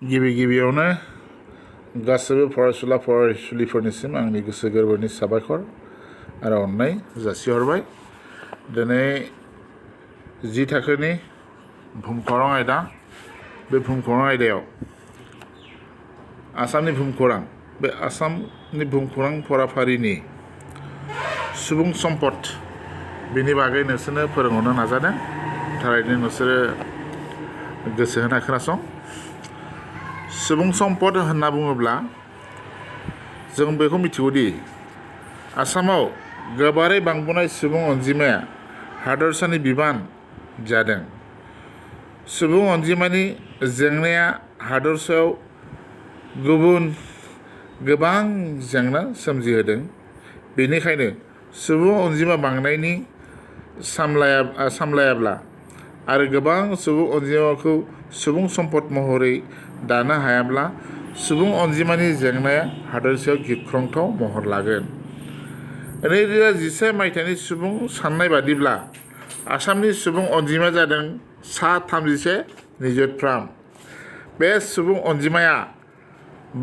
गिबियावनो गासैबो फरायसुला फरायसुलिफोरनिसिम आंनि गोसो गोरबोनि साबायखर आरो अननाय जासिहरबाय। दिनै 10 थाखोनि भुमखौरां आयदा, बे भुमखौरां आयदायाव आसामनि भुमखौरां, बे आसामनि भुमखौरां फराफारिनि सुबुं सम्पद बेनि बागै नोंसोरनो फोरोंहरनो नाजादों। थारैनो नोंसोरो गोसो होना खोनासं। सुबुं सम्पद होनना बुङोब्ला जों बेखौ मिथिगौदि आसामाव गोबारै बांबोनाय सुबुं अनजिमाया हादरसानि बिबान जादों। सुबुं अनजिमानि जेंनाया हादरसायाव गोबां जेंना सोमजिहोदों। बेनिखायनो सुबुं अनजिमा बांनायनि सामलायाब्ला आरो गोबां सुबुं अनजिमाखौ सुबुं सम्पद महरै दानो हायाब्ला सुबुं अनजिमानि जेंनाया हादरसायाव गिख्रंथाव महर लागोन। 2011 मायथाइनि सुबुं साननाय बादिब्ला आसामनि सुबुं अनजिमाया जादों सा 31 निजुतफ्राम। बे सुबुं अनजिमाया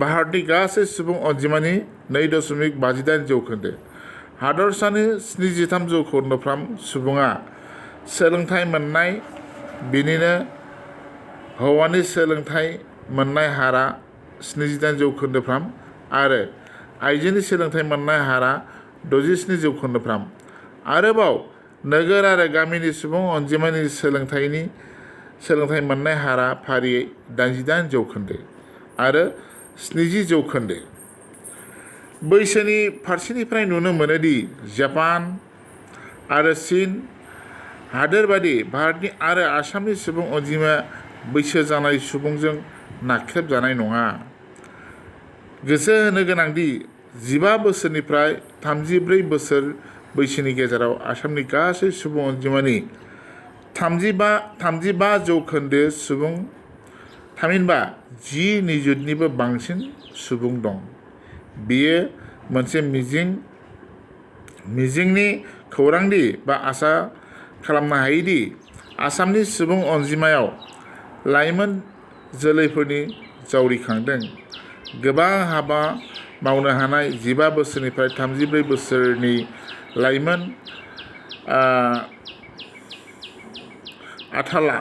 भारतनि गासै सुबुं अनजिमानि 2.58 जौखोन्दो। हादरसानि 73 जौखोन्दोफ्राम सुबुङा सोलोंथाइ मोननाय, बिनिनो हौवानि सोलोंथाइ मोननाय हारआ 78 जौखोन्दोफ्राम आरो आइजोनि सोलोंथाइ मोननाय हारआ 67 जौखोन्दोफ्राम। आरोबाव नोगोर आरो गामिनि सुबुं अनजिमानि सोलोंथाइ मोननाय हारआ फारियै 88 जौखोन्दो आरो 70 जौखोन्दो। बैसोनि फारसेनिफ्राय नुनो मोनोदि जापान आरो चीन हादोरबादि भारतनि आरो आसामनि सुबुं अनजिमाया बैसो जानाय सुबुंजों नाख्रेबजानाय नङा। गोसो होनो गोनांदि 15 बोसोरनिफ्राय 34 बोसोर बैसोनि गेजेराव आसामनि गासै सुबुं अनजिमानि 35 जौखोन्दो सुबुं, थामहिनबा 10 निजुतनिबो बांसिन सुबुं दं। बेयो मोनसे मिजिंनि खौरांदि बा आसा खालामनो हायोदि आसामनि सुबुं अनजिमायाव लाइमोन जोलैफोरनि जावरिखांदों। गोबां हाबा मावनो हानाय 15 बोसोरनिफ्राय 34 बोसोरनि लाइमोन आथाला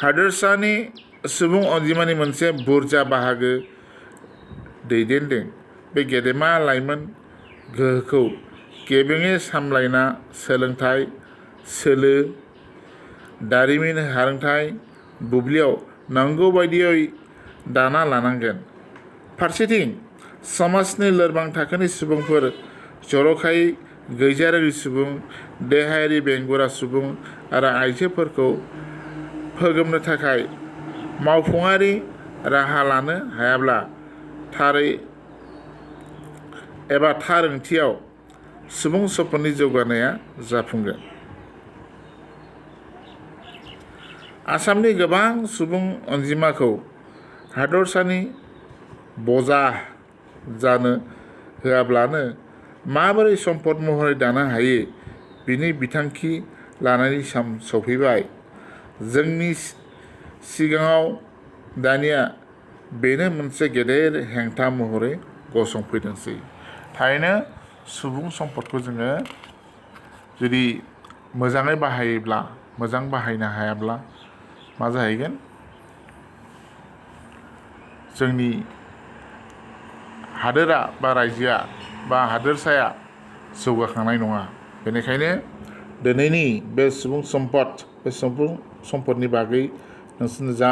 हादोरसानि सुबुं अनजिमानि मोनसे बुरजा बाहागो दैदेनदों। बे गेदेमा लाइमोन गोहोखौ गेबेङै सामलायना सोलोंथाइ, सोलो, दारिमिन हारोंथाय बुब्लियाव नांगौ बायदियै दाना लानांगोन। फारसेथिं समाजनि लोरबां थाखोनि सुबुंफोर, जर'खायै गैजारोङि सुबुं, देहायारि बेंगुरा सुबुं आरो आइजोफोरखौ फोगोमनो थाखाय मावफुङारि राहा लानो हायाब्ला थार ओंथियाव सुबुं सम्पदनि जौगानाया जाफुंगोन। आसामनि गोबां सुबुं अनजिमाखौ हादरसानि बजा जानो होआब्लानो माबोरै सम्पद महरै दानो हायो बिनि बिथांखि लानायनि सम सफैबाय। जोंनि सिगाङाव दानिया बेनो मोनसे गेदेर हेंथा महरै गसंफैदोंसै। थारैनो सुबुं सम्पदखौ जोङो जुदि मोजाङै बाहायोब्ला, मोजां बाहायनो हायाब्ला मा जाहैगोन? जोंनि हादोरा बा रायजोआ बा हादोरसाया जौगाखांनाय नङा। बेनिखायनो दिनैनि बे सुबुं सम्पदनि बागै नोंसोरनो जा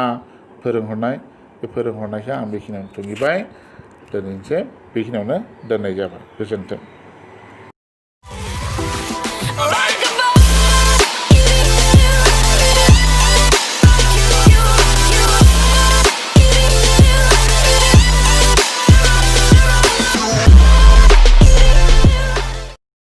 फोरोंहरनाय, बे फोरोंहरनायखौ आं बेखिनियावनो थुंगिबाय। दिनैनिसे बेखिनियावनो दोननाय जाबाय। गोजोन्थों।